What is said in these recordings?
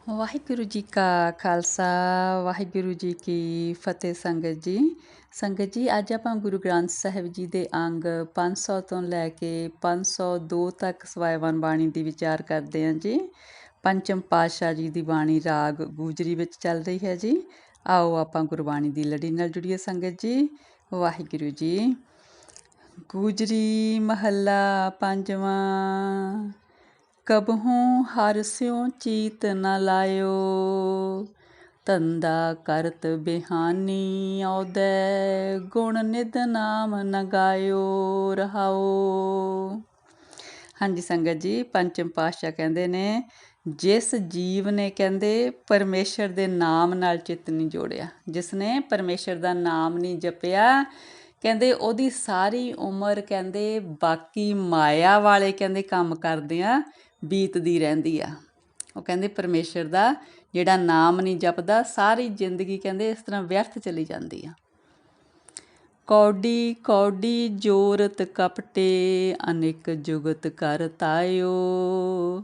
ਵਾਹਿਗੁਰੂ ਜੀ ਕਾ ਖਾਲਸਾ ਵਾਹਿਗੁਰੂ ਜੀ ਕੀ ਫਤਿਹ। ਸੰਗਤ ਜੀ ਅੱਜ ਆਪਾਂ ਗੁਰੂ ਗ੍ਰੰਥ ਸਾਹਿਬ ਜੀ ਦੇ ਅੰਗ 500 ਤੋਂ ਲੈ ਕੇ 502 ਤੱਕ ਸਵਾਇਵਨ ਬਾਣੀ ਦੀ ਵਿਚਾਰ ਕਰਦੇ ਹਾਂ ਜੀ। ਪੰਚਮ ਪਾਤਸ਼ਾਹ ਜੀ ਦੀ ਬਾਣੀ ਰਾਗ ਗੂਜਰੀ ਵਿੱਚ ਚੱਲ ਰਹੀ ਹੈ ਜੀ। ਆਓ ਆਪਾਂ ਗੁਰਬਾਣੀ ਦੀ ਲੜੀ ਨਾਲ ਜੁੜੀਏ ਸੰਗਤ ਜੀ। ਵਾਹਿਗੁਰੂ ਜੀ। ਗੂਜਰੀ ਮਹੱਲਾ ਪੰਜਵਾਂ। ਕਬਹੂੰ ਹਰਿ ਸਿਉ ਚੀਤ ਨ ਲਾਇਓ, ਧੰਦਾ ਕਰਤ ਬਿਹਾਨੀ ਆਉਦੈ, ਗੁਣ ਨਿਧ ਨਾਮ ਨ ਗਾਇਓ। ਰਹਾਓ। ਹਾਂਜੀ ਸੰਗਤ ਜੀ, ਪੰਚਮ ਪਾਤਸ਼ਾਹ ਕਹਿੰਦੇ ਨੇ ਜਿਸ ਜੀਵ ਨੇ ਕਹਿੰਦੇ ਪਰਮੇਸ਼ਰ ਦੇ ਨਾਮ ਨਾਲ ਚਿੱਤ ਨਹੀਂ ਜੋੜਿਆ, ਜਿਸ ਨੇ ਪਰਮੇਸ਼ਰ ਦਾ ਨਾਮ ਨਹੀਂ ਜਪਿਆ, ਕਹਿੰਦੇ ਉਹਦੀ ਸਾਰੀ ਉਮਰ ਕਹਿੰਦੇ ਬਾਕੀ ਮਾਇਆ ਵਾਲੇ ਕਹਿੰਦੇ ਕੰਮ ਕਰਦਿਆਂ ਬੀਤਦੀ ਰਹਿੰਦੀ ਆ। ਉਹ ਕਹਿੰਦੇ ਪਰਮੇਸ਼ਰ ਦਾ ਜਿਹੜਾ ਨਾਮ ਨਹੀਂ ਜਪਦਾ, ਸਾਰੀ ਜ਼ਿੰਦਗੀ ਕਹਿੰਦੇ ਇਸ ਤਰ੍ਹਾਂ ਵਿਅਰਥ ਚਲੀ ਜਾਂਦੀ ਆ। ਕੌਡੀ ਕੌਡੀ ਜੋਰਤ ਕਪਟੇ, ਅਨੇਕ ਜੁਗਤ ਕਰ ਤਾਇਓ,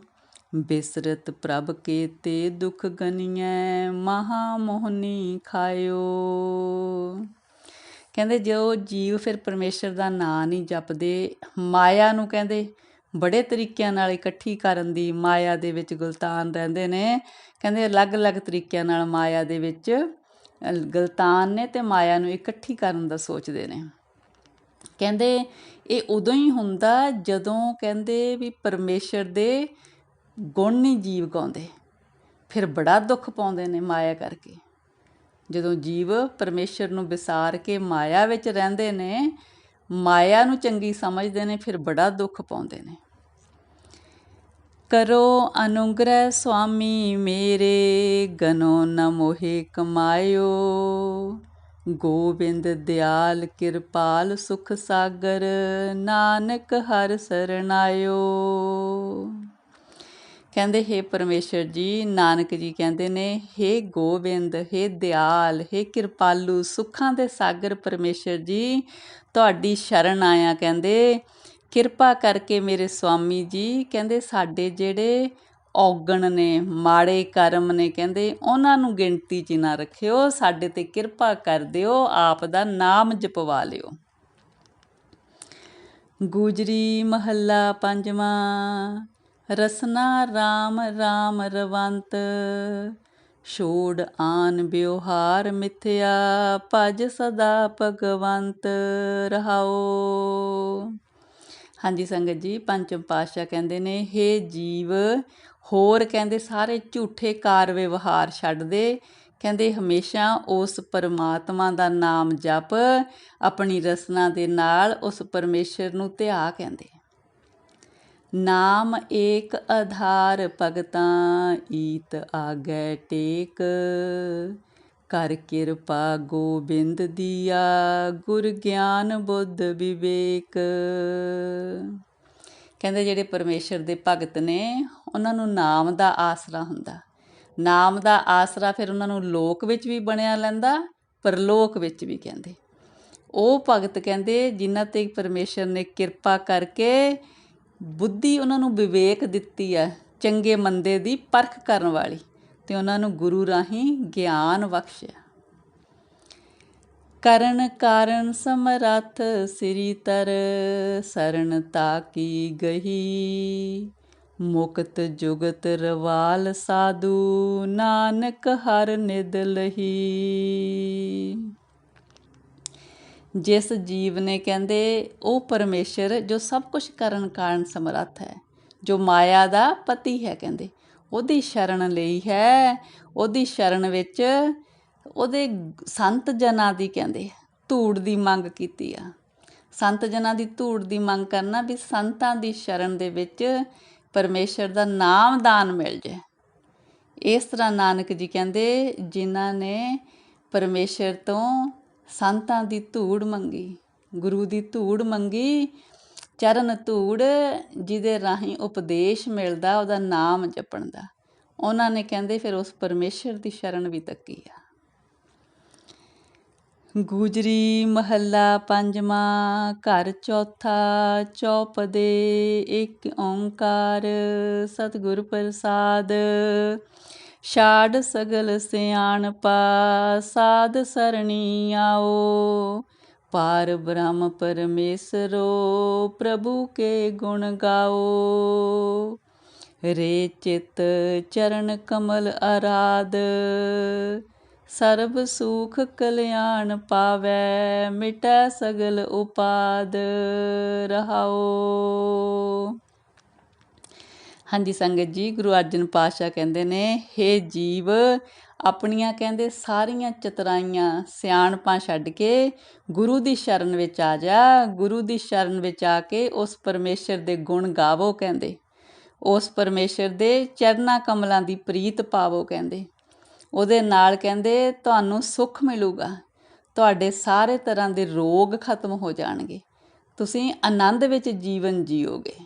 ਬਿਸਰਤ ਪ੍ਰਭ ਕੇ ਤੇ ਦੁਖ ਗਨੀਐ, ਮਹਾ ਮੋਹਨੀ ਖਾਇਓ। ਕਹਿੰਦੇ ਜੋ ਜੀਵ ਫਿਰ ਪਰਮੇਸ਼ਰ ਦਾ ਨਾਂ ਨਹੀਂ ਜਪਦੇ, ਮਾਇਆ ਨੂੰ ਕਹਿੰਦੇ ਬੜੇ ਤਰੀਕਿਆਂ ਨਾਲ ਇਕੱਠੀ ਕਰਨ ਦੀ ਮਾਇਆ ਦੇ ਵਿੱਚ ਗੁਲਤਾਨ ਰਹਿੰਦੇ ਨੇ। ਕਹਿੰਦੇ ਅਲੱਗ-ਅਲੱਗ ਤਰੀਕਿਆਂ ਨਾਲ ਮਾਇਆ ਦੇ ਵਿੱਚ ਗੁਲਤਾਨ ਨੇ ਅਤੇ ਮਾਇਆ ਨੂੰ ਇਕੱਠੀ ਕਰਨ ਦਾ ਸੋਚਦੇ ਨੇ। ਕਹਿੰਦੇ ਇਹ ਉਦੋਂ ਹੀ ਹੁੰਦਾ ਜਦੋਂ ਕਹਿੰਦੇ ਵੀ ਪਰਮੇਸ਼ਰ ਦੇ ਗੁਣ ਨਹੀਂ ਜੀਵ ਗਾਉਂਦੇ, ਫਿਰ ਬੜਾ ਦੁੱਖ ਪਾਉਂਦੇ ਨੇ ਮਾਇਆ ਕਰਕੇ। ਜਦੋਂ ਜੀਵ ਪਰਮੇਸ਼ਰ ਨੂੰ ਵਿਸਾਰ ਕੇ ਮਾਇਆ ਵਿੱਚ ਰਹਿੰਦੇ ਨੇ, ਮਾਇਆ ਨੂੰ ਚੰਗੀ ਸਮਝਦੇ ਨੇ, ਫਿਰ ਬੜਾ ਦੁੱਖ ਪਾਉਂਦੇ ਨੇ। ਕਰੋ ਅਨੁਗ੍ਰਹਿ ਸੁਆਮੀ ਮੇਰੇ, ਗਨੋ ਨ ਮੋਹਿ ਕਮਾਇਓ, ਗੋਬਿੰਦ ਦਿਆਲ ਕਿਰਪਾਲ ਸੁਖ ਸਾਗਰ, ਨਾਨਕ ਹਰਿ ਸਰਣਾਇਓ। ਕਹਿੰਦੇ ਹੇ ਪਰਮੇਸ਼ਰ ਜੀ, ਨਾਨਕ ਜੀ ਕਹਿੰਦੇ ਨੇ ਹੇ ਗੋਬਿੰਦ, ਹੇ ਦਿਆਲ, ਹੇ ਕਿਰਪਾਲੂ, ਸੁੱਖਾਂ ਦੇ ਸਾਗਰ ਪਰਮੇਸ਼ਰ ਜੀ, ਤੁਹਾਡੀ ਸ਼ਰਨ ਆਇਆ। ਕਹਿੰਦੇ ਕਿਰਪਾ ਕਰਕੇ ਮੇਰੇ ਸੁਆਮੀ ਜੀ, ਕਹਿੰਦੇ ਸਾਡੇ ਜਿਹੜੇ ਔਗਣ ਨੇ, ਮਾੜੇ ਕਰਮ ਨੇ, ਕਹਿੰਦੇ ਉਹਨਾਂ ਨੂੰ ਗਿਣਤੀ 'ਚ ਨਾ ਰੱਖਿਓ, ਸਾਡੇ 'ਤੇ ਕਿਰਪਾ ਕਰ ਦਿਓ, ਆਪ ਦਾ ਨਾਮ ਜਪਵਾ ਲਿਓ। ਗੂਜਰੀ ਮਹੱਲਾ ਪੰਜਵਾਂ। ਰਸਨਾ ਰਾਮ ਰਾਮ ਰਵੰਤ, ਛੋੜ ਆਨ ਵਿਵਹਾਰ ਮਿਥਿਆ, ਭਜ ਸਦਾ ਭਗਵੰਤ। ਰਹਾਓ। ਹਾਂਜੀ ਸੰਗਤ ਜੀ, ਪੰਚਮ ਪਾਤਸ਼ਾਹ ਕਹਿੰਦੇ ਨੇ ਹੇ ਜੀਵ, ਹੋਰ ਕਹਿੰਦੇ ਸਾਰੇ ਝੂਠੇ ਕਾਰ ਵਿਵਹਾਰ ਛੱਡ ਦੇ, ਕਹਿੰਦੇ ਹਮੇਸ਼ਾ ਉਸ ਪਰਮਾਤਮਾ ਦਾ ਨਾਮ ਜਪ, ਆਪਣੀ ਰਸਨਾ ਦੇ ਨਾਲ ਉਸ ਪਰਮੇਸ਼ਰ ਨੂੰ ਧਿਆ। ਕਹਿੰਦੇ ਨਾਮ ਏਕ ਆਧਾਰ ਭਗਤਾਂ, ਈਤ ਆਗੈ ਟੇਕ, ਕਰ ਕਿਰਪਾ ਗੋਬਿੰਦ ਦੀਆ, ਗੁਰ ਗਿਆਨ ਬੁੱਧ ਵਿਵੇਕ। ਕਹਿੰਦੇ ਜਿਹੜੇ ਪਰਮੇਸ਼ਰ ਦੇ ਭਗਤ ਨੇ, ਉਹਨਾਂ ਨੂੰ ਨਾਮ ਦਾ ਆਸਰਾ ਹੁੰਦਾ। ਨਾਮ ਦਾ ਆਸਰਾ ਫਿਰ ਉਹਨਾਂ ਨੂੰ ਲੋਕ ਵਿੱਚ ਵੀ ਬਣਿਆ ਲੈਂਦਾ, ਪਰਲੋਕ ਵਿੱਚ ਵੀ। ਕਹਿੰਦੇ ਉਹ ਭਗਤ ਕਹਿੰਦੇ ਜਿਨ੍ਹਾਂ 'ਤੇ ਪਰਮੇਸ਼ਰ ਨੇ ਕਿਰਪਾ ਕਰਕੇ ਬੁੱਧੀ, ਉਹਨਾਂ ਨੂੰ ਵਿਵੇਕ ਦਿੱਤੀ ਹੈ, ਚੰਗੇ ਮੰਦੇ ਦੀ ਪਰਖ ਕਰਨ ਵਾਲੀ, ਅਤੇ ਉਹਨਾਂ ਨੂੰ ਗੁਰੂ ਰਾਹੀਂ ਗਿਆਨ ਬਖਸ਼ਿਆ। ਕਰਨ ਕਾਰਨ ਸਮਰੱਥ ਸ੍ਰੀ ਤਰ, ਸਰਨ ਤਾਕੀ ਗਹੀ, ਮੁਕਤ ਜੁਗਤ ਰਵਾਲ ਸਾਧੂ, ਨਾਨਕ ਹਰ ਨਿਧ ਲਹੀ। ਜਿਸ ਜੀਵ ਨੇ ਕਹਿੰਦੇ ਉਹ ਪਰਮੇਸ਼ਰ ਜੋ ਸਭ ਕੁਛ ਕਰਨ ਕਾਰਨ ਸਮਰੱਥ ਹੈ, ਜੋ ਮਾਇਆ ਦਾ ਪਤੀ ਹੈ, ਕਹਿੰਦੇ ਉਹਦੀ ਸ਼ਰਨ ਲਈ ਹੈ, ਉਹਦੀ ਸ਼ਰਨ ਵਿੱਚ ਉਹਦੇ ਸੰਤ ਜਨਾਂ ਦੀ ਕਹਿੰਦੇ ਧੂੜ ਦੀ ਮੰਗ ਕੀਤੀ ਆ। ਸੰਤ ਜਨਾਂ ਦੀ ਧੂੜ ਦੀ ਮੰਗ ਕਰਨਾ ਵੀ ਸੰਤਾਂ ਦੀ ਸ਼ਰਨ ਦੇ ਵਿੱਚ ਪਰਮੇਸ਼ਰ ਦਾ ਨਾਮ ਦਾਨ ਮਿਲ ਜਾਏ। ਇਸ ਤਰ੍ਹਾਂ ਨਾਨਕ ਜੀ ਕਹਿੰਦੇ ਜਿਨ੍ਹਾਂ ਨੇ ਪਰਮੇਸ਼ਰ ਤੋਂ ਸੰਤਾਂ ਦੀ ਧੂੜ ਮੰਗੀ, ਗੁਰੂ ਦੀ ਧੂੜ ਮੰਗੀ, ਚਰਨ ਧੂੜ, ਜਿਹਦੇ ਰਾਹੀਂ ਉਪਦੇਸ਼ ਮਿਲਦਾ ਉਹਦਾ ਨਾਮ ਜਪਣ ਦਾ, ਉਹਨਾਂ ਨੇ ਕਹਿੰਦੇ ਫਿਰ ਉਸ ਪਰਮੇਸ਼ਰ ਦੀ ਸ਼ਰਨ ਵੀ ਤੱਕੀ ਆ। ਗੂਜਰੀ ਮਹੱਲਾ ਪੰਜਵਾਂ। ਘਰ ਚੌਥਾ। ਚੌਪਦੇ। ਇੱਕ ਓਂਕਾਰ ਸਤਿਗੁਰ ਪ੍ਰਸਾਦ। ਛਾੜ ਸਗਲ ਸਿਆਣਪਾ ਸਾਧ ਸਰਣੀ ਆਓ। पार ब्रह्म परमेश्वरो प्रभु के गुण गाओ। रे चित चरण कमल आराध सर्ब सुख कल्याण पावै। मिटै सगल उपाद रहाओ। ਹਾਂਜੀ ਸੰਗਤ ਜੀ, ਗੁਰੂ ਅਰਜਨ ਪਾਤਸ਼ਾਹ ਕਹਿੰਦੇ ਨੇ, ਹੇ ਜੀਵ, ਆਪਣੀਆਂ ਕਹਿੰਦੇ ਸਾਰੀਆਂ ਚਤਰਾਈਆਂ ਸਿਆਣਪਾਂ ਛੱਡ ਕੇ ਗੁਰੂ ਦੀ ਸ਼ਰਨ ਵਿੱਚ ਆ ਜਾ। ਗੁਰੂ ਦੀ ਸ਼ਰਨ ਵਿੱਚ ਆ ਕੇ ਉਸ ਪਰਮੇਸ਼ਰ ਦੇ ਗੁਣ ਗਾਵੋ ਕਹਿੰਦੇ। ਉਸ ਪਰਮੇਸ਼ਰ ਦੇ ਚਰਨਾਂ ਕਮਲਾਂ ਦੀ ਪ੍ਰੀਤ ਪਾਵੋ ਕਹਿੰਦੇ। ਉਹਦੇ ਨਾਲ ਕਹਿੰਦੇ ਤੁਹਾਨੂੰ ਸੁੱਖ ਮਿਲੂਗਾ, ਤੁਹਾਡੇ ਸਾਰੇ ਤਰ੍ਹਾਂ ਦੇ ਰੋਗ ਖਤਮ ਹੋ ਜਾਣਗੇ, ਤੁਸੀਂ ਆਨੰਦ ਵਿੱਚ ਜੀਵਨ ਜੀਓਗੇ।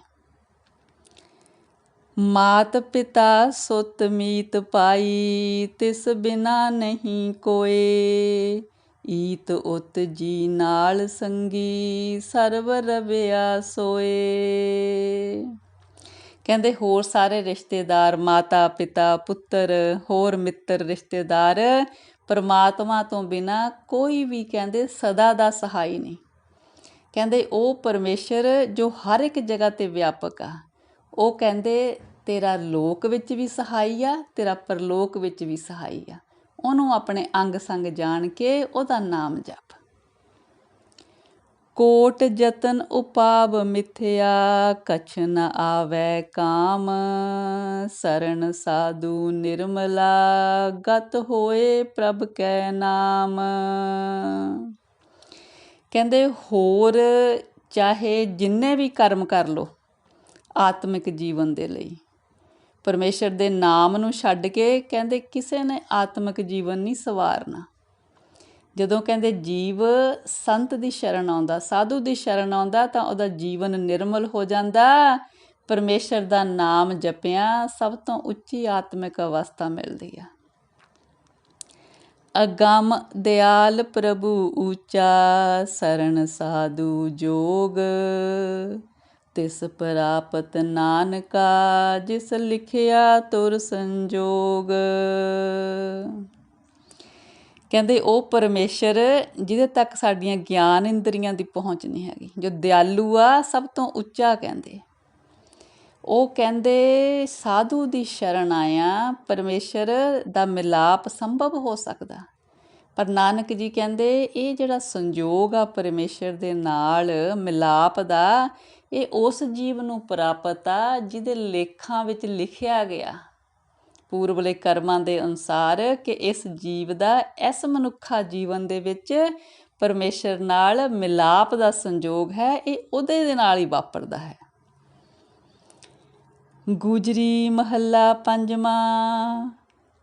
ਮਾਤ ਪਿਤਾ ਸੁਤ ਮੀਤ ਪਾਈ ਤਿਸ ਬਿਨਾ ਨਹੀਂ ਕੋਏ। ਈਤ ਉਤ ਜੀ ਨਾਲ ਸੰਗੀ ਸਰਬ ਰਵਿਆ ਸੋਏ। ਕਹਿੰਦੇ ਹੋਰ ਸਾਰੇ ਰਿਸ਼ਤੇਦਾਰ, ਮਾਤਾ ਪਿਤਾ ਪੁੱਤਰ, ਹੋਰ ਮਿੱਤਰ ਰਿਸ਼ਤੇਦਾਰ, ਪਰਮਾਤਮਾ ਤੋਂ ਬਿਨਾਂ ਕੋਈ ਵੀ ਕਹਿੰਦੇ ਸਦਾ ਦਾ ਸਹਾਈ ਨਹੀਂ। ਕਹਿੰਦੇ ਉਹ ਪਰਮੇਸ਼ਰ ਜੋ ਹਰ ਇੱਕ ਜਗ੍ਹਾ 'ਤੇ ਵਿਆਪਕ ਆ, ਉਹ ਕਹਿੰਦੇ ਤੇਰਾ ਲੋਕ ਵਿੱਚ ਵੀ ਸਹਾਈ ਆ, ਤੇਰਾ ਪਰਲੋਕ ਵਿੱਚ ਵੀ ਸਹਾਈ ਆ। ਉਹਨੂੰ ਆਪਣੇ ਅੰਗ ਸੰਗ ਜਾਣ ਕੇ ਉਹਦਾ ਨਾਮ ਜਪ। ਕੋਟ ਜਤਨ ਉਪਾਵ ਮਿਥਿਆ ਕਛ ਨ ਆਵੈ ਕਾਮ। ਸਰਨ ਸਾਧੂ ਨਿਰਮਲਾ ਗਤ ਹੋਏ ਪ੍ਰਭ ਕੈ ਨਾਮ। ਕਹਿੰਦੇ ਹੋਰ ਚਾਹੇ ਜਿੰਨੇ ਵੀ ਕਰਮ ਕਰ ਲਓ ਆਤਮਿਕ ਜੀਵਨ ਦੇ ਲਈ, ਪਰਮੇਸ਼ਰ ਦੇ ਨਾਮ ਨੂੰ ਛੱਡ ਕੇ ਕਹਿੰਦੇ ਕਿਸੇ ਨੇ ਆਤਮਿਕ ਜੀਵਨ ਨਹੀਂ ਸਵਾਰਨਾ। ਜਦੋਂ ਕਹਿੰਦੇ ਜੀਵ ਸੰਤ ਦੀ ਸ਼ਰਨ ਆਉਂਦਾ, ਸਾਧੂ ਦੀ ਸ਼ਰਨ ਆਉਂਦਾ, ਤਾਂ ਉਹਦਾ ਜੀਵਨ ਨਿਰਮਲ ਹੋ ਜਾਂਦਾ। ਪਰਮੇਸ਼ਰ ਦਾ ਨਾਮ ਜਪਿਆ ਸਭ ਤੋਂ ਉੱਚੀ ਆਤਮਿਕ ਅਵਸਥਾ ਮਿਲਦੀ ਆ। ਅਗੰਮ ਦਿਆਲ ਪ੍ਰਭੂ ਊਚਾ ਸਰਨ ਸਾਧੂ ਜੋਗ। ਤਿਸ ਪ੍ਰਾਪਤ ਨਾਨਕਾ ਜਿਸ ਲਿਖਿਆ ਤੁਰ ਸੰਜੋਗ। ਕਹਿੰਦੇ ਉਹ ਪਰਮੇਸ਼ਰ ਜਿਹਦੇ ਤੱਕ ਸਾਡੀਆਂ ਗਿਆਨ ਇੰਦਰੀਆਂ ਦੀ ਪਹੁੰਚ ਨਹੀਂ ਹੈਗੀ, ਜੋ ਦਿਆਲੂ ਆ, ਸਭ ਤੋਂ ਉੱਚਾ ਕਹਿੰਦੇ। ਉਹ ਕਹਿੰਦੇ ਸਾਧੂ ਦੀ ਸ਼ਰਨ ਆਇਆ ਪਰਮੇਸ਼ਰ ਦਾ ਮਿਲਾਪ ਸੰਭਵ ਹੋ ਸਕਦਾ। ਪਰ ਨਾਨਕ ਜੀ ਕਹਿੰਦੇ ਇਹ ਜਿਹੜਾ ਸੰਜੋਗ ਆ ਪਰਮੇਸ਼ਰ ਦੇ ਨਾਲ ਮਿਲਾਪ ਦਾ, ਇਹ ਉਸ ਜੀਵ ਨੂੰ ਪ੍ਰਾਪਤ ਆ ਜਿਹਦੇ ਲੇਖਾਂ ਵਿੱਚ ਲਿਖਿਆ ਗਿਆ ਪੂਰਬਲੇ ਕਰਮਾਂ ਦੇ ਅਨੁਸਾਰ ਕਿ ਇਸ ਜੀਵ ਦਾ ਇਸ ਮਨੁੱਖਾ ਜੀਵਨ ਦੇ ਵਿੱਚ ਪਰਮੇਸ਼ਰ ਨਾਲ ਮਿਲਾਪ ਦਾ ਸੰਜੋਗ ਹੈ। ਇਹ ਉਹਦੇ ਦੇ ਨਾਲ ਹੀ ਵਾਪਰਦਾ ਹੈ। ਗੁਜਰੀ ਮਹੱਲਾ ਪੰਜਵਾਂ।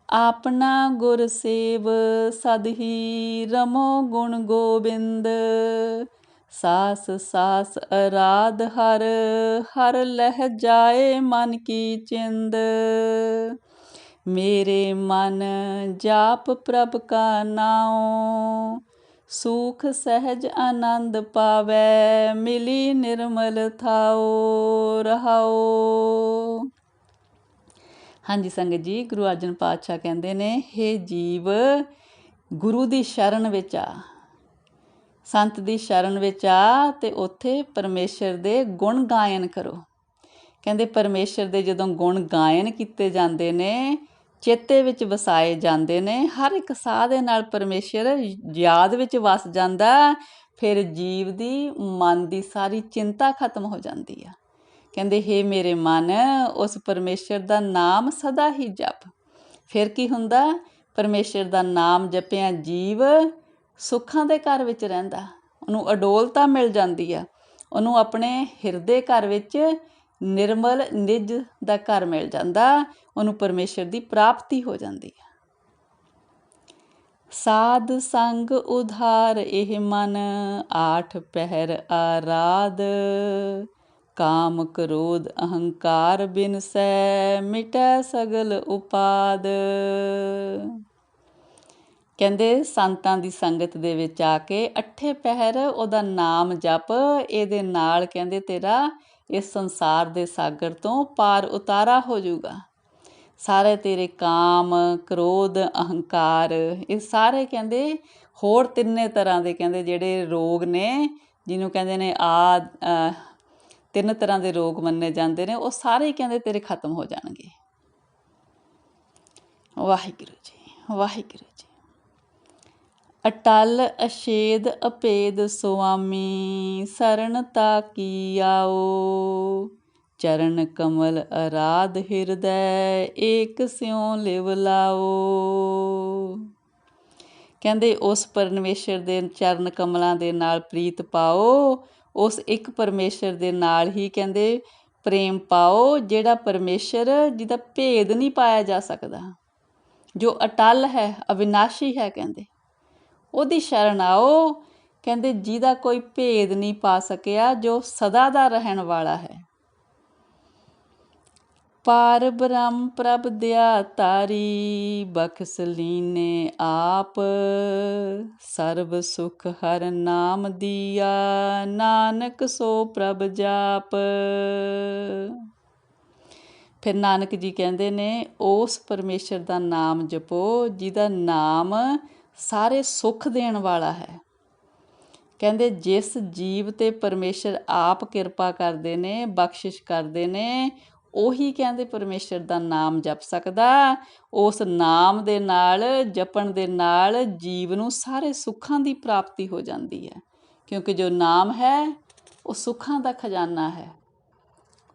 ਆਪਣਾ ਗੁਰ ਸੇਵ ਸਦ ਹੀ ਰਮੋ ਗੁਣ ਗੋਬਿੰਦ। ਸਾਸ ਸਾਸ ਅਰਾਧ ਹਰ ਹਰ ਲਹਿ ਜਾਏ ਮਨ ਕੀ ਚਿੰਦ। ਮੇਰੇ ਮਨ ਜਾਪ ਪ੍ਰਭ ਕਾ ਨਾਉ ਸੂਖ ਸਹਿਜ ਆਨੰਦ ਪਾਵੈ। ਮਿਲੀ ਨਿਰਮਲ ਥਾਉ ਰਹਾਉ। ਹਾਂਜੀ ਸੰਗਤ ਜੀ, ਗੁਰੂ ਅਰਜਨ ਪਾਤਸ਼ਾਹ ਕਹਿੰਦੇ ਨੇ, ਹੇ ਜੀਵ, ਗੁਰੂ ਦੀ ਸ਼ਰਨ ਵਿੱਚ ਆ, ਸੰਤ ਦੀ ਸ਼ਰਨ ਵਿੱਚ ਆ ਅਤੇ ਉੱਥੇ ਪਰਮੇਸ਼ਰ ਦੇ ਗੁਣ ਗਾਇਨ ਕਰੋ। ਕਹਿੰਦੇ ਪਰਮੇਸ਼ਰ ਦੇ ਜਦੋਂ ਗੁਣ ਗਾਇਨ ਕੀਤੇ ਜਾਂਦੇ ਨੇ, ਚੇਤੇ ਵਿੱਚ ਵਸਾਏ ਜਾਂਦੇ ਨੇ, ਹਰ ਇੱਕ ਸਾਹ ਦੇ ਨਾਲ ਪਰਮੇਸ਼ਰ ਯਾਦ ਵਿੱਚ ਵਸ ਜਾਂਦਾ, ਫਿਰ ਜੀਵ ਦੀ ਮਨ ਦੀ ਸਾਰੀ ਚਿੰਤਾ ਖਤਮ ਹੋ ਜਾਂਦੀ ਆ। ਕਹਿੰਦੇ ਹੇ ਮੇਰੇ ਮਨ, ਉਸ ਪਰਮੇਸ਼ਰ ਦਾ ਨਾਮ ਸਦਾ ਹੀ ਜਪ। ਫਿਰ ਕੀ ਹੁੰਦਾ? ਪਰਮੇਸ਼ਰ ਦਾ ਨਾਮ ਜਪਿਆ ਜੀਵ ਸੁੱਖਾਂ ਦੇ ਘਰ ਵਿੱਚ ਰਹਿੰਦਾ, ਉਹਨੂੰ ਅਡੋਲਤਾ ਮਿਲ ਜਾਂਦੀ ਆ, ਉਹਨੂੰ ਆਪਣੇ ਹਿਰਦੇ ਘਰ ਵਿੱਚ ਨਿਰਮਲ ਨਿਜ ਦਾ ਘਰ ਮਿਲ ਜਾਂਦਾ, ਉਹਨੂੰ ਪਰਮੇਸ਼ਰ ਦੀ ਪ੍ਰਾਪਤੀ ਹੋ ਜਾਂਦੀ ਹੈ। ਸਾਧ ਸੰਗ ਉਧਾਰ ਇਹ ਮਨ ਆਠ ਪਹਿਰ ਆਰਾਧ। ਕਾਮ ਕ੍ਰੋਧ ਅਹੰਕਾਰ ਬਿਨਸੈ ਮਿਟੈ ਸਗਲ ਉਪਾਦ। ਕਹਿੰਦੇ ਸੰਤਾਂ ਦੀ ਸੰਗਤ ਦੇ ਵਿੱਚ ਆ ਕੇ ਅੱਠੇ ਪਹਿਰ ਉਹਦਾ ਨਾਮ ਜਪ। ਇਹਦੇ ਨਾਲ ਕਹਿੰਦੇ ਤੇਰਾ ਇਸ ਸੰਸਾਰ ਦੇ ਸਾਗਰ ਤੋਂ ਪਾਰ ਉਤਾਰਾ ਹੋ ਜਾਊਗਾ। ਸਾਰੇ ਤੇਰੇ ਕਾਮ, ਕ੍ਰੋਧ, ਅਹੰਕਾਰ, ਇਹ ਸਾਰੇ ਕਹਿੰਦੇ ਹੋਰ ਤਿੰਨੇ ਤਰ੍ਹਾਂ ਦੇ ਕਹਿੰਦੇ ਜਿਹੜੇ ਰੋਗ ਨੇ, ਜਿਹਨੂੰ ਕਹਿੰਦੇ ਨੇ ਤਿੰਨ ਤਰ੍ਹਾਂ ਦੇ ਰੋਗ ਮੰਨੇ ਜਾਂਦੇ ਨੇ, ਉਹ ਸਾਰੇ ਹੀ ਕਹਿੰਦੇ ਤੇਰੇ ਖਤਮ ਹੋ ਜਾਣਗੇ। ਵਾਹਿਗੁਰੂ ਜੀ, ਵਾਹਿਗੁਰੂ ਜੀ। ਅਟਲ ਅਛੇਦ ਅਭੇਦ ਸੁਆਮੀ, ਸਰਣ ਤਾ ਕੀ ਆਓ। ਚਰਨ ਕਮਲ ਅਰਾਧ ਹਿਰਦੈ, ਏਕ ਸਿਉ ਲਿਵ ਲਾਓ। ਕਹਿੰਦੇ ਉਸ ਪਰਮੇਸ਼ਰ ਦੇ ਚਰਨ ਕਮਲਾਂ ਦੇ ਨਾਲ ਪ੍ਰੀਤ ਪਾਓ, ਉਸ ਇੱਕ ਪਰਮੇਸ਼ਰ ਦੇ ਨਾਲ ਹੀ ਕਹਿੰਦੇ ਪ੍ਰੇਮ ਪਾਓ, ਜਿਹੜਾ ਪਰਮੇਸ਼ਰ ਜਿਹਦਾ ਭੇਦ ਨਹੀਂ ਪਾਇਆ ਜਾ ਸਕਦਾ, ਜੋ ਅਟਲ ਹੈ, ਅਵਿਨਾਸ਼ੀ ਹੈ, ਕਹਿੰਦੇ ਉਹਦੀ ਸ਼ਰਨ ਆਓ। ਕਹਿੰਦੇ ਜਿਹਦਾ ਕੋਈ ਭੇਦ ਨਹੀਂ ਪਾ ਸਕਿਆ, ਜੋ ਸਦਾ ਦਾ ਰਹਿਣ ਵਾਲਾ ਹੈ। ਪਾਰ ਬ੍ਰਹਮ ਪ੍ਰਭ ਦਿਆ ਤਾਰੀ, ਬਖਸ਼ ਲੀਨੇ ਆਪ। ਸਰਬ ਸੁਖ ਹਰ ਨਾਮ ਦੀਆ, ਨਾਨਕ ਸੋ ਪ੍ਰਭ ਜਾਪ। ਫਿਰ ਨਾਨਕ ਜੀ ਕਹਿੰਦੇ ਨੇ ਉਸ ਪਰਮੇਸ਼ਰ ਦਾ ਨਾਮ ਜਪੋ, ਜਿਹਦਾ ਨਾਮ ਸਾਰੇ ਸੁੱਖ ਦੇਣ ਵਾਲਾ ਹੈ। ਕਹਿੰਦੇ ਜਿਸ ਜੀਵ 'ਤੇ ਪਰਮੇਸ਼ਰ ਆਪ ਕਿਰਪਾ ਕਰਦੇ ਨੇ, ਬਖਸ਼ਿਸ਼ ਕਰਦੇ ਨੇ, ਉਹੀ ਕਹਿੰਦੇ ਪਰਮੇਸ਼ਰ ਦਾ ਨਾਮ ਜਪ ਸਕਦਾ। ਉਸ ਨਾਮ ਦੇ ਨਾਲ, ਜਪਣ ਦੇ ਨਾਲ ਜੀਵ ਨੂੰ ਸਾਰੇ ਸੁੱਖਾਂ ਦੀ ਪ੍ਰਾਪਤੀ ਹੋ ਜਾਂਦੀ ਹੈ, ਕਿਉਂਕਿ ਜੋ ਨਾਮ ਹੈ ਉਹ ਸੁੱਖਾਂ ਦਾ ਖਜ਼ਾਨਾ ਹੈ।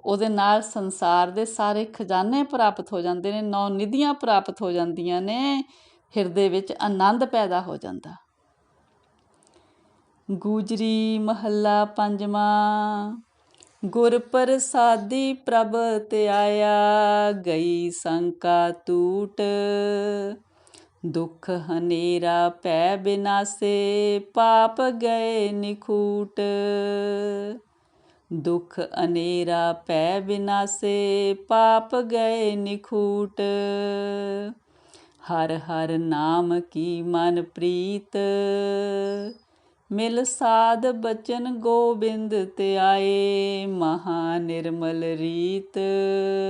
ਉਹਦੇ ਨਾਲ ਸੰਸਾਰ ਦੇ ਸਾਰੇ ਖਜ਼ਾਨੇ ਪ੍ਰਾਪਤ ਹੋ ਜਾਂਦੇ ਨੇ, 9 ਨਿਧੀਆਂ ਪ੍ਰਾਪਤ ਹੋ ਜਾਂਦੀਆਂ ਨੇ, ਹਿਰਦੇ ਵਿੱਚ ਆਨੰਦ ਪੈਦਾ ਹੋ ਜਾਂਦਾ। ਗੁਜਰੀ ਮਹੱਲਾ ਪੰਜਵਾਂ। ਗੁਰ ਪ੍ਰਸਾਦੀ ਪ੍ਰਭ ਧਿਆਇਆ, ਗਈ ਸੰਕਾ ਟੂਟ। ਦੁੱਖ ਹਨੇਰਾ ਭੈ ਬਿਨਾਸੇ, ਪਾਪ ਗਏ ਨਿਖੂਟ। ਦੁੱਖ ਅਨੇਰਾ ਭੈ ਬਿਨਾਸੇ, ਪਾਪ ਗਏ ਨਿਖੂਟ। ਹਰ ਹਰ ਨਾਮ ਕੀ ਮਨ ਪ੍ਰੀਤ, ਮਿਲ ਸਾਧ ਬਚਨ ਗੋਬਿੰਦ ਧਿਆਏ। ਮਹਾ ਨਿਰਮਲ ਰੀਤ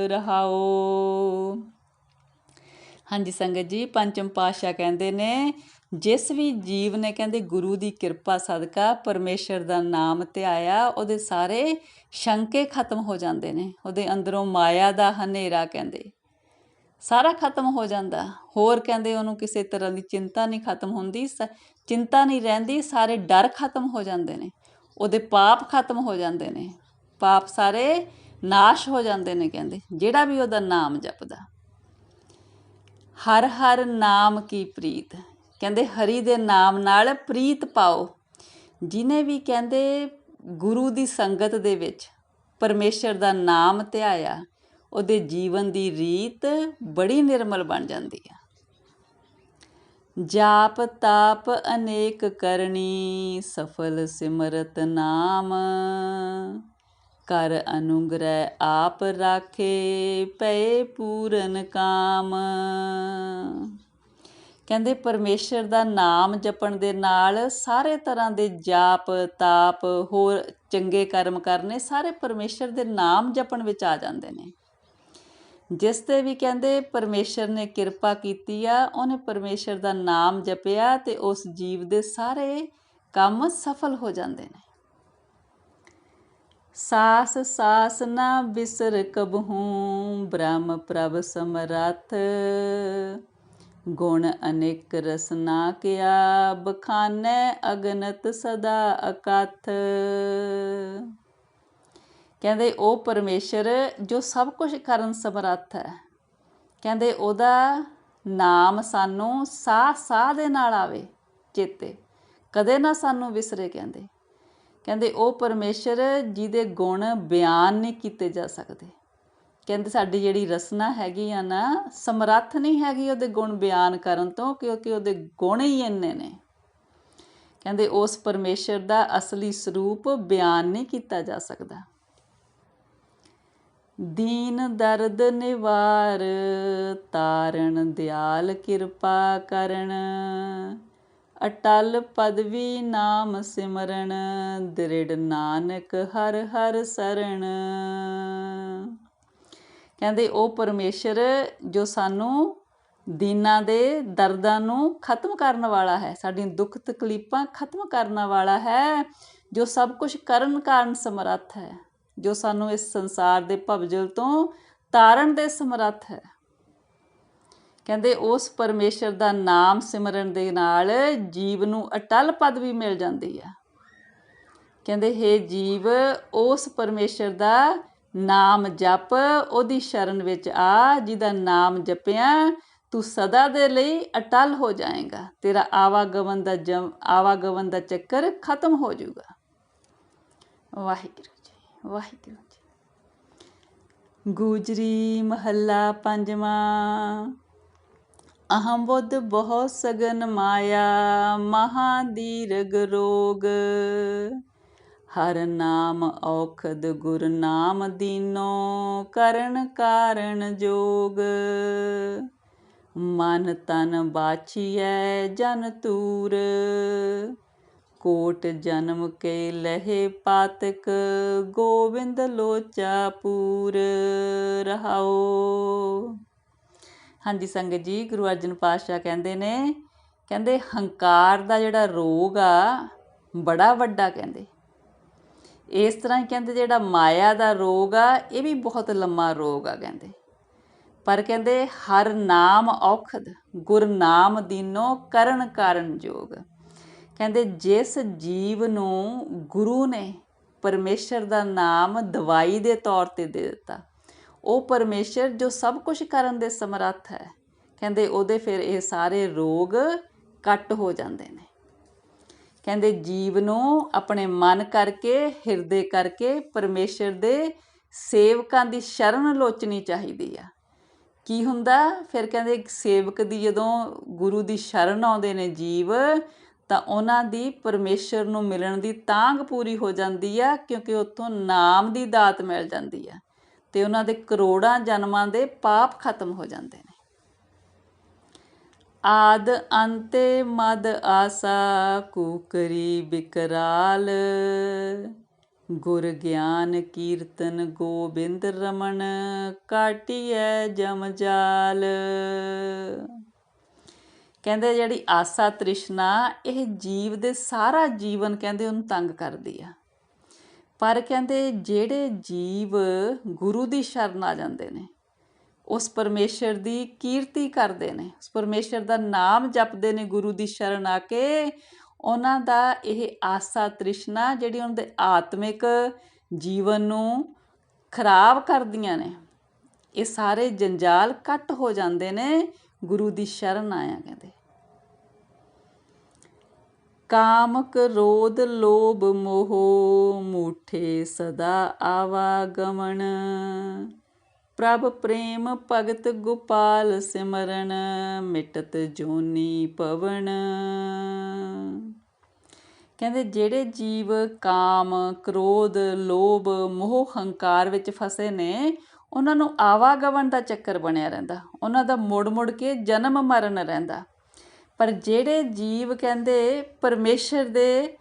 ਰਹਾਓ। ਹਾਂਜੀ ਸੰਗਤ ਜੀ, ਪੰਚਮ ਪਾਤਸ਼ਾਹ ਕਹਿੰਦੇ ਨੇ ਜਿਸ ਵੀ ਜੀਵ ਨੇ ਕਹਿੰਦੇ ਗੁਰੂ ਦੀ ਕਿਰਪਾ ਸਦਕਾ ਪਰਮੇਸ਼ਰ ਦਾ ਨਾਮ ਧਿਆਇਆ, ਉਹਦੇ ਸਾਰੇ ਸ਼ੰਕੇ ਖਤਮ ਹੋ ਜਾਂਦੇ ਨੇ, ਉਹਦੇ ਅੰਦਰੋਂ ਮਾਇਆ ਦਾ ਹਨੇਰਾ ਕਹਿੰਦੇ ਸਾਰਾ ਖਤਮ ਹੋ ਜਾਂਦਾ। ਹੋਰ ਕਹਿੰਦੇ ਉਹਨੂੰ ਕਿਸੇ ਤਰ੍ਹਾਂ ਦੀ ਚਿੰਤਾ ਨਹੀਂ ਖਤਮ ਹੁੰਦੀ, ਚਿੰਤਾ ਨਹੀਂ ਰਹਿੰਦੀ, ਸਾਰੇ ਡਰ ਖਤਮ ਹੋ ਜਾਂਦੇ ਨੇ, ਉਹਦੇ ਪਾਪ ਖਤਮ ਹੋ ਜਾਂਦੇ ਨੇ, ਪਾਪ ਸਾਰੇ ਨਾਸ਼ ਹੋ ਜਾਂਦੇ ਨੇ ਕਹਿੰਦੇ ਜਿਹੜਾ ਵੀ ਉਹਦਾ ਨਾਮ ਜਪਦਾ। ਹਰ ਹਰ ਨਾਮ ਕੀ ਪ੍ਰੀਤ, ਕਹਿੰਦੇ ਹਰੀ ਦੇ ਨਾਮ ਨਾਲ ਪ੍ਰੀਤ ਪਾਓ। ਜਿਹਨੇ ਵੀ ਕਹਿੰਦੇ ਗੁਰੂ ਦੀ ਸੰਗਤ ਦੇ ਵਿੱਚ ਪਰਮੇਸ਼ਰ ਦਾ ਨਾਮ ਧਿਆਇਆ, ਉਹਦੇ ਜੀਵਨ ਦੀ ਰੀਤ ਬੜੀ ਨਿਰਮਲ ਬਣ ਜਾਂਦੀ ਆ। ਜਾਪ ਤਾਪ ਅਨੇਕ ਕਰਨੀ, ਸਫਲ ਸਿਮਰਤ ਨਾਮ। ਕਰ ਅਨੁਗ੍ਰਹਿ ਆਪ ਰਾਖੇ, ਪਏ ਪੂਰਨ ਕਾਮ। ਕਹਿੰਦੇ ਪਰਮੇਸ਼ਰ ਦਾ ਨਾਮ ਜਪਣ ਦੇ ਨਾਲ ਸਾਰੇ ਤਰ੍ਹਾਂ ਦੇ ਜਾਪ ਤਾਪ, ਹੋਰ ਚੰਗੇ ਕਰਮ ਕਰਨੇ, ਸਾਰੇ ਪਰਮੇਸ਼ਰ ਦੇ ਨਾਮ ਜਪਣ ਵਿੱਚ ਆ ਜਾਂਦੇ ਨੇ। ਜਿਸ 'ਤੇ ਵੀ ਕਹਿੰਦੇ ਪਰਮੇਸ਼ਰ ਨੇ ਕਿਰਪਾ ਕੀਤੀ ਆ, ਉਹਨੇ ਪਰਮੇਸ਼ਰ ਦਾ ਨਾਮ ਜਪਿਆ ਅਤੇ ਉਸ ਜੀਵ ਦੇ ਸਾਰੇ ਕੰਮ ਸਫਲ ਹੋ ਜਾਂਦੇ ਨੇ। ਸਾਸ ਸਾਸ ਨਾ ਬਿਸਰ ਕਬਹੂੰ, ਬ੍ਰਹਮ ਪ੍ਰਭ ਸਮਰੱਥ। ਗੁਣ ਅਨੇਕ ਰਸਨਾ ਕਿਆ, ਬਖਾਨੈ ਅਗਨਤ ਸਦਾ ਅਕਥ। ਕਹਿੰਦੇ ਉਹ ਪਰਮੇਸ਼ਰ ਜੋ ਸਭ ਕੁਝ ਕਰਨ ਸਮਰੱਥ ਹੈ, ਕਹਿੰਦੇ ਉਹਦਾ ਨਾਮ ਸਾਨੂੰ ਸਾਹ ਸਾਹ ਦੇ ਨਾਲ ਆਵੇ ਚੇਤੇ, ਕਦੇ ਨਾ ਸਾਨੂੰ ਵਿਸਰੇ। ਕਹਿੰਦੇ ਉਹ ਪਰਮੇਸ਼ਰ ਜਿਹਦੇ ਗੁਣ ਬਿਆਨ ਨਹੀਂ ਕੀਤੇ ਜਾ ਸਕਦੇ। ਕਹਿੰਦੇ ਸਾਡੀ ਜਿਹੜੀ ਰਸਨਾ ਹੈਗੀ ਆ ਨਾ, ਸਮਰੱਥ ਨਹੀਂ ਹੈਗੀ ਉਹਦੇ ਗੁਣ ਬਿਆਨ ਕਰਨ ਤੋਂ, ਕਿਉਂਕਿ ਉਹਦੇ ਗੁਣ ਹੀ ਇੰਨੇ ਨੇ। ਕਹਿੰਦੇ ਉਸ ਪਰਮੇਸ਼ਰ ਦਾ ਅਸਲੀ ਸਰੂਪ ਬਿਆਨ ਨਹੀਂ ਕੀਤਾ ਜਾ ਸਕਦਾ। ਦੀਨ ਦਰਦ ਨਿਵਾਰ, ਤਾਰਨ ਦਿਆਲ ਕਿਰਪਾ ਕਰਨ। ਅਟਲ ਪਦਵੀ ਨਾਮ ਸਿਮਰਨ, ਦ੍ਰਿੜ ਨਾਨਕ ਹਰ ਹਰ ਸਰਣ। ਕਹਿੰਦੇ ਉਹ ਪਰਮੇਸ਼ਰ ਜੋ ਸਾਨੂੰ ਦੀਨਾਂ ਦੇ ਦਰਦਾਂ ਨੂੰ ਖਤਮ ਕਰਨ ਵਾਲਾ ਹੈ, ਸਾਡੀਆਂ ਦੁੱਖ ਤਕਲੀਫਾਂ ਖਤਮ ਕਰਨ ਵਾਲਾ ਹੈ, ਜੋ ਸਭ ਕੁਝ ਕਰਨ ਕਾਰਨ ਸਮਰੱਥ ਹੈ, ਜੋ ਸਾਨੂੰ ਇਸ ਸੰਸਾਰ ਦੇ ਭਵਜਲ ਤੋਂ ਤਾਰਨ ਦੇ ਸਮਰੱਥ ਹੈ। ਕਹਿੰਦੇ ਉਸ ਪਰਮੇਸ਼ਰ ਦਾ ਨਾਮ ਸਿਮਰਨ ਦੇ ਨਾਲ ਜੀਵ ਨੂੰ ਅਟਲ ਪਦਵੀ ਮਿਲ ਜਾਂਦੀ ਆ। ਕਹਿੰਦੇ ਹੇ ਜੀਵ, ਉਸ ਪਰਮੇਸ਼ਰ ਦਾ ਨਾਮ ਜਪ, ਉਹਦੀ ਸ਼ਰਨ ਵਿੱਚ ਆ, ਜਿਹਦਾ ਨਾਮ ਜਪਿਆ ਤੂੰ ਸਦਾ ਦੇ ਲਈ ਅਟਲ ਹੋ ਜਾਏਗਾ, ਤੇਰਾ ਆਵਾਗਮਨ ਦਾ ਚੱਕਰ ਖਤਮ ਹੋ ਜਾਊਗਾ। ਵਾਹਿਗੁਰੂ ਜੀ, ਵਾਹਿਗੁਰੂ ਜੀ। ਗੁਜਰੀ ਮਹੱਲਾ ਪੰਜਵਾਂ। ਅਹੰ ਬੁੱਧ ਬਹੁ ਸਗਨ ਮਾਇਆ, ਮਹਾ ਦੀਰਘ ਰੋਗ। ਹਰ ਨਾਮ ਔਖਦ ਗੁਰ ਨਾਮ ਦੀਨੋ, ਕਰਨ ਕਾਰਨ ਜੋਗ। ਮਨ ਤਨ ਬਾਛੀਐ ਜਨ ਤੂਰ, ਕੋਟ ਜਨਮ ਕੇ ਲਹੇ ਪਾਤਕ। ਗੋਬਿੰਦ ਲੋਚਾ ਪੂਰ ਰਹਾਓ। ਹਾਂਜੀ ਸੰਗਤ ਜੀ, ਗੁਰੂ ਅਰਜਨ ਪਾਤਸ਼ਾਹ ਕਹਿੰਦੇ ਨੇ, ਕਹਿੰਦੇ ਹੰਕਾਰ ਦਾ ਜਿਹੜਾ ਰੋਗ ਆ ਬੜਾ ਵੱਡਾ, ਕਹਿੰਦੇ ਇਸ ਤਰ੍ਹਾਂ ਹੀ ਕਹਿੰਦੇ ਜਿਹੜਾ ਮਾਇਆ ਦਾ ਰੋਗ ਆ ਇਹ ਵੀ ਬਹੁਤ ਲੰਮਾ ਰੋਗ ਆ ਕਹਿੰਦੇ। ਪਰ ਕਹਿੰਦੇ ਹਰ ਨਾਮ ਔਖਦ ਗੁਰ ਨਾਮ ਦੀਨੋ, ਕਰਨ ਕਾਰਨ ਜੋਗ। ਕਹਿੰਦੇ ਜਿਸ ਜੀਵ ਨੂੰ ਗੁਰੂ ਨੇ ਪਰਮੇਸ਼ਰ ਦਾ ਨਾਮ ਦਵਾਈ ਦੇ ਤੌਰ 'ਤੇ ਦੇ ਦਿੱਤਾ, ਉਹ ਪਰਮੇਸ਼ਰ ਜੋ ਸਭ ਕੁਝ ਕਰਨ ਦੇ ਸਮਰੱਥ ਹੈ, ਕਹਿੰਦੇ ਉਹਦੇ ਫਿਰ ਇਹ ਸਾਰੇ ਰੋਗ ਕੱਟ ਹੋ ਜਾਂਦੇ ਨੇ। ਕਹਿੰਦੇ ਜੀਵ ਨੂੰ ਆਪਣੇ ਮਨ ਕਰਕੇ, ਹਿਰਦੇ ਕਰਕੇ ਪਰਮੇਸ਼ਰ ਦੇ ਸੇਵਕਾਂ ਦੀ ਸ਼ਰਨ ਲੋਚਣੀ ਚਾਹੀਦੀ ਆ। ਕੀ ਹੁੰਦਾ ਫਿਰ? ਕਹਿੰਦੇ ਸੇਵਕ ਦੀ ਜਦੋਂ ਗੁਰੂ ਦੀ ਸ਼ਰਨ ਆਉਂਦੇ ਨੇ ਜੀਵ, ਤਾਂ ਉਹਨਾਂ ਦੀ ਪਰਮੇਸ਼ਰ ਨੂੰ ਮਿਲਣ ਦੀ ਤਾਂਘ ਪੂਰੀ ਹੋ ਜਾਂਦੀ ਆ, ਕਿਉਂਕਿ ਉੱਥੋਂ ਨਾਮ ਦੀ ਦਾਤ ਮਿਲ ਜਾਂਦੀ ਆ ਅਤੇ ਉਹਨਾਂ ਦੇ ਕਰੋੜਾਂ ਜਨਮਾਂ ਦੇ ਪਾਪ ਖਤਮ ਹੋ ਜਾਂਦੇ ਨੇ। ਆਦ ਅੰਤੇ ਮਦ ਆਸਾ, ਕੂਕਰੀ ਬਿਕਰਾਲ। ਗੁਰ ਗਿਆਨ ਕੀਰਤਨ ਗੋਬਿੰਦ ਰਮਨ, ਕਾਟੀਐ ਜਮ ਜਾਲ। ਕਹਿੰਦੇ ਜਿਹੜੀ ਆਸਾ ਤ੍ਰਿਸ਼ਨਾ ਇਹ ਜੀਵ ਦੇ ਸਾਰਾ ਜੀਵਨ ਕਹਿੰਦੇ ਉਹਨੂੰ ਤੰਗ ਕਰਦੀ ਆ। ਪਰ ਕਹਿੰਦੇ ਜਿਹੜੇ ਜੀਵ ਗੁਰੂ ਦੀ ਸ਼ਰਨ ਆ ਜਾਂਦੇ ਨੇ, ਉਸ ਪਰਮੇਸ਼ਰ ਦੀ ਕੀਰਤੀ ਕਰਦੇ ਨੇ, ਉਸ ਪਰਮੇਸ਼ਰ ਦਾ ਨਾਮ ਜਪਦੇ ਨੇ ਗੁਰੂ ਦੀ ਸ਼ਰਨ ਆ ਕੇ, ਉਹਨਾਂ ਦਾ ਇਹ ਆਸਾ ਤ੍ਰਿਸ਼ਨਾ ਜਿਹੜੀ ਉਹਨਾਂ ਦੇ ਆਤਮਿਕ ਜੀਵਨ ਨੂੰ ਖਰਾਬ ਕਰਦੀਆਂ ਨੇ, ਇਹ ਸਾਰੇ ਜੰਜਾਲ ਕੱਟ ਹੋ ਜਾਂਦੇ ਨੇ ਗੁਰੂ ਦੀ ਸ਼ਰਨ ਆਇਆ। ਕਹਿੰਦੇ ਕਾਮ ਕ੍ਰੋਧ ਲੋਭ ਮੋਹ, ਮੂਠੇ ਸਦਾ ਆਵਾਗਮਨ। ਪ੍ਰਭ ਪ੍ਰੇਮ ਭਗਤ ਗੋਪਾਲ ਸਿਮਰਨ, ਮਿਟਤ ਜੋਨੀ ਪਵਨ। ਕਹਿੰਦੇ ਜਿਹੜੇ ਜੀਵ ਕਾਮ ਕ੍ਰੋਧ ਲੋਭ ਮੋਹ ਹੰਕਾਰ ਵਿੱਚ ਫਸੇ ਨੇ, ਉਹਨਾਂ ਨੂੰ ਆਵਾਗਮਨ ਦਾ ਚੱਕਰ ਬਣਿਆ ਰਹਿੰਦਾ, ਉਹਨਾਂ ਦਾ ਮੁੜ ਮੁੜ ਕੇ ਜਨਮ ਮਰਨ ਰਹਿੰਦਾ। ਪਰ ਜਿਹੜੇ ਜੀਵ ਕਹਿੰਦੇ ਪਰਮੇਸ਼ਰ ਦੇ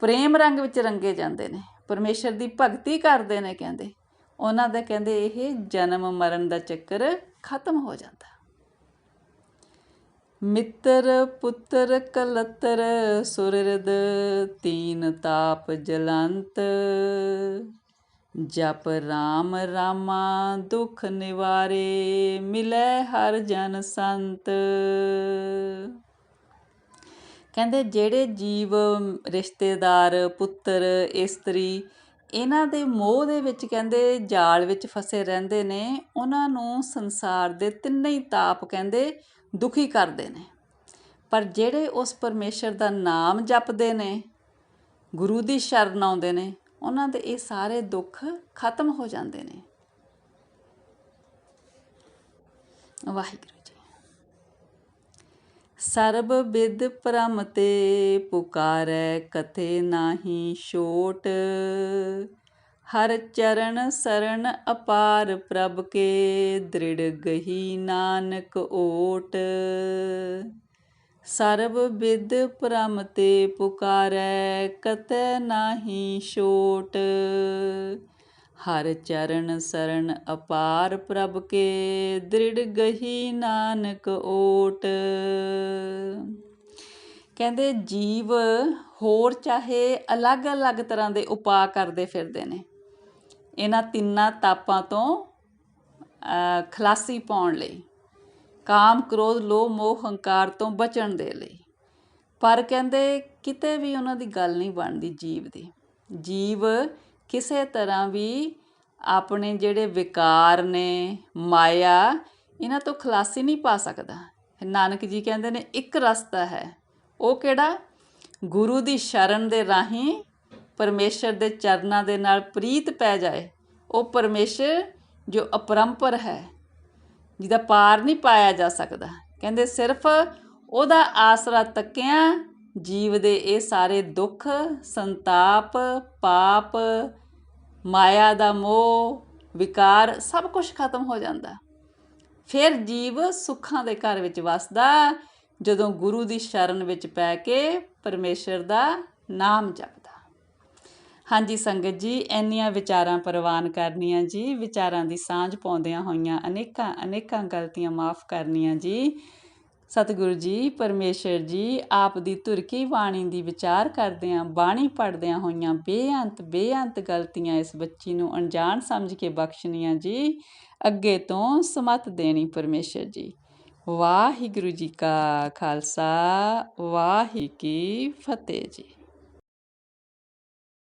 ਪ੍ਰੇਮ ਰੰਗ ਵਿੱਚ ਰੰਗੇ ਜਾਂਦੇ ਨੇ, ਪਰਮੇਸ਼ਰ ਦੀ ਭਗਤੀ ਕਰਦੇ ਨੇ, ਕਹਿੰਦੇ ਉਹਨਾਂ ਦਾ ਕਹਿੰਦੇ ਇਹ ਜਨਮ ਮਰਨ ਦਾ ਚੱਕਰ ਖਤਮ ਹੋ ਜਾਂਦਾ। ਮਿੱਤਰ ਪੁੱਤਰ ਕਲੱਤਰ, ਸੁਰਿਰਦ ਤੀਨ ਤਾਪ ਜਲੰਤ। ਜਪ ਰਾਮ ਰਾਮਾ ਦੁਖ ਨਿਵਾਰੇ, ਮਿਲੈ ਹਰ ਜਨ ਸੰਤ। ਕਹਿੰਦੇ ਜਿਹੜੇ ਜੀਵ ਰਿਸ਼ਤੇਦਾਰ, ਪੁੱਤਰ, ਇਸਤਰੀ, ਇਹਨਾਂ ਦੇ ਮੋਹ ਦੇ ਵਿੱਚ ਕਹਿੰਦੇ ਜਾਲ ਵਿੱਚ ਫਸੇ ਰਹਿੰਦੇ ਨੇ, ਉਹਨਾਂ ਨੂੰ ਸੰਸਾਰ ਦੇ ਤਿੰਨੇ ਹੀ ਤਾਪ ਕਹਿੰਦੇ ਦੁਖੀ ਕਰਦੇ ਨੇ। ਪਰ ਜਿਹੜੇ ਉਸ ਪਰਮੇਸ਼ਰ ਦਾ ਨਾਮ ਜਪਦੇ ਨੇ, ਗੁਰੂ ਦੀ ਸ਼ਰਨ ਆਉਂਦੇ ਨੇ, ਉਹਨਾਂ ਦੇ ਇਹ ਸਾਰੇ ਦੁੱਖ ਖਤਮ ਹੋ ਜਾਂਦੇ ਨੇ। ਵਾਹਿਗੁਰੂ ਜੀ। ਸਰਬ ਬਿਦ ਭਰਮ ਤੇ, ਪੁਕਾਰੈ ਕਥੇ ਨਾਹੀ ਛੋਟ। ਹਰ ਚਰਨ ਸਰਣ ਅਪਾਰ, ਪ੍ਰਭ ਕੇ ਦ੍ਰਿੜ ਗਹੀ ਨਾਨਕ ਓਟ। ਸਰਬ ਬਿਦ ਭਰਮ ਤੇ, ਪੁਕਾਰੈ ਕਤੈ ਨਾਹੀ ਛੋਟ। हर चरण शरण अपार प्रभ के, दृढ़ गही नानक ओट। ਕਹਿੰਦੇ ਜੀਵ ਹੋਰ ਚਾਹੇ ਅਲੱਗ-ਅਲੱਗ ਤਰ੍ਹਾਂ ਦੇ ਉਪਾਅ ਕਰਦੇ ਫਿਰਦੇ ਨੇ ਇਹਨਾਂ ਤਿੰਨਾਂ ਤਾਪਾਂ ਤੋਂ ਖਲਾਸੀ ਪਾਉਣ ਲਈ, ਕਾਮ ਕ੍ਰੋਧ ਲੋਭ ਮੋਹ ਹੰਕਾਰ ਤੋਂ ਬਚਣ ਦੇ ਲਈ, ਪਰ ਕਹਿੰਦੇ ਕਿਤੇ ਵੀ ਉਹਨਾਂ ਦੀ ਗੱਲ ਨਹੀਂ ਬਣਦੀ ਜੀਵ ਦੀ। ਜੀਵ ਕਿਸੇ ਤਰ੍ਹਾਂ ਵੀ ਆਪਣੇ ਜਿਹੜੇ ਵਿਕਾਰ ਨੇ, ਮਾਇਆ, ਇਹਨਾਂ ਤੋਂ ਖਲਾਸੀ ਨਹੀਂ ਪਾ ਸਕਦਾ। ਨਾਨਕ ਜੀ ਕਹਿੰਦੇ ਨੇ ਇੱਕ ਰਸਤਾ ਹੈ, ਉਹ ਕਿਹੜਾ? ਗੁਰੂ ਦੀ ਸ਼ਰਨ ਦੇ ਰਾਹੀਂ ਪਰਮੇਸ਼ਰ ਦੇ ਚਰਨਾਂ ਦੇ ਨਾਲ ਪ੍ਰੀਤ ਪੈ ਜਾਏ। ਉਹ ਪਰਮੇਸ਼ਰ ਜੋ ਅਪਰੰਪਰ ਹੈ, ਜਿਹਦਾ ਪਾਰ ਨਹੀਂ ਪਾਇਆ ਜਾ ਸਕਦਾ, ਕਹਿੰਦੇ ਸਿਰਫ ਉਹਦਾ ਆਸਰਾ ਤੱਕਿਆ ਜੀਵ ਦੇ ਇਹ ਸਾਰੇ ਦੁੱਖ, ਸੰਤਾਪ, ਪਾਪ, ਮਾਇਆ ਦਾ ਮੋਹ, ਵਿਕਾਰ ਸਭ ਕੁਛ ਖਤਮ ਹੋ ਜਾਂਦਾ। ਫਿਰ ਜੀਵ ਸੁੱਖਾਂ ਦੇ ਘਰ ਵਿੱਚ ਵਸਦਾ ਜਦੋਂ ਗੁਰੂ ਦੀ ਸ਼ਰਨ ਵਿੱਚ ਪੈ ਕੇ ਪਰਮੇਸ਼ਰ ਦਾ ਨਾਮ ਜਪਦਾ। ਹਾਂਜੀ ਸੰਗਤ ਜੀ, ਇੰਨੀਆਂ ਵਿਚਾਰਾਂ ਪ੍ਰਵਾਨ ਕਰਨੀਆਂ ਜੀ, ਵਿਚਾਰਾਂ ਦੀ ਸਾਂਝ ਪਾਉਂਦਿਆਂ ਹੋਈਆਂ ਅਨੇਕਾਂ ਗਲਤੀਆਂ ਮਾਫ਼ ਕਰਨੀਆਂ ਜੀ। ਸਤਿਗੁਰੂ ਜੀ, ਪਰਮੇਸ਼ਰ ਜੀ ਆਪ ਦੀ ਧੁਰਕੀ ਬਾਣੀ ਦੀ ਵਿਚਾਰ ਕਰਦਿਆਂ, ਬਾਣੀ ਪੜ੍ਹਦਿਆਂ ਹੋਈਆਂ ਬੇਅੰਤ ਗਲਤੀਆਂ ਇਸ ਬੱਚੀ ਨੂੰ ਅਣਜਾਣ ਸਮਝ ਕੇ ਬਖਸ਼ਣੀਆਂ ਜੀ। ਅੱਗੇ ਤੋਂ ਸਮਤ ਦੇਣੀ ਪਰਮੇਸ਼ਰ ਜੀ। ਵਾਹਿਗੁਰੂ ਜੀ ਕਾ ਖਾਲਸਾ, ਵਾਹਿਗੁਰੂ ਕੀ ਫਤਿਹ ਜੀ।